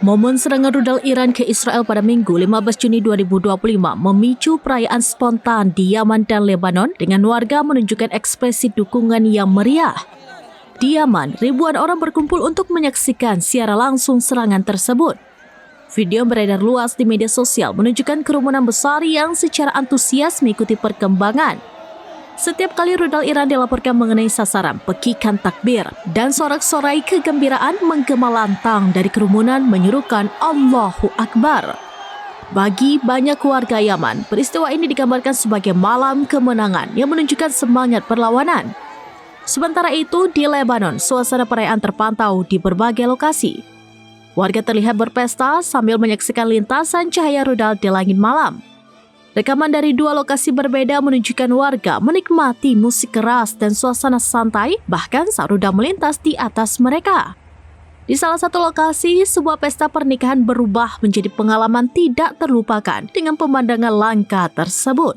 Momen serangan rudal Iran ke Israel pada Minggu 15 Juni 2025 memicu perayaan spontan di Yaman dan Lebanon dengan warga menunjukkan ekspresi dukungan yang meriah. Di Yaman, ribuan orang berkumpul untuk menyaksikan secara langsung serangan tersebut. Video beredar luas di media sosial menunjukkan kerumunan besar yang secara antusias mengikuti perkembangan. Setiap kali rudal Iran dilaporkan mengenai sasaran, pekikan takbir dan sorak-sorai kegembiraan menggema lantang dari kerumunan menyerukan Allahu Akbar. Bagi banyak warga Yaman, peristiwa ini digambarkan sebagai malam kemenangan yang menunjukkan semangat perlawanan. Sementara itu, di Lebanon, suasana perayaan terpantau di berbagai lokasi. Warga terlihat berpesta sambil menyaksikan lintasan cahaya rudal di langit malam. Rekaman dari dua lokasi berbeda menunjukkan warga menikmati musik keras dan suasana santai, bahkan saat rudal melintas di atas mereka. Di salah satu lokasi, sebuah pesta pernikahan berubah menjadi pengalaman tidak terlupakan dengan pemandangan langka tersebut.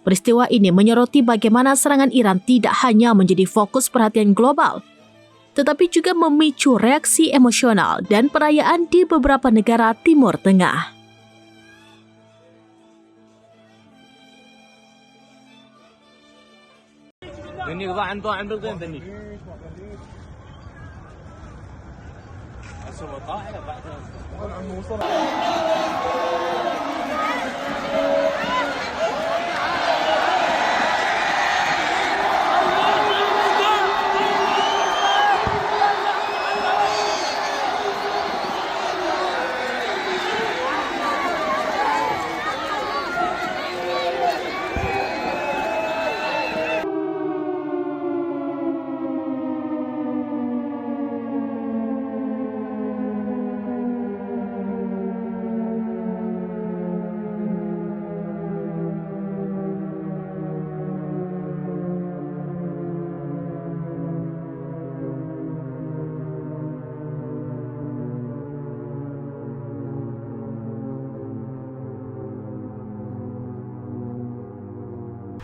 Peristiwa ini menyoroti bagaimana serangan Iran tidak hanya menjadi fokus perhatian global, tetapi juga memicu reaksi emosional dan perayaan di beberapa negara Timur Tengah. ذنيك ضاع عند الغين ذنيك هسه طاح بعد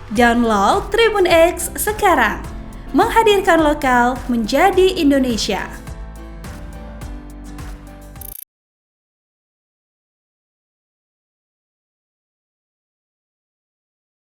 Download Tribun X sekarang, menghadirkan lokal menjadi Indonesia.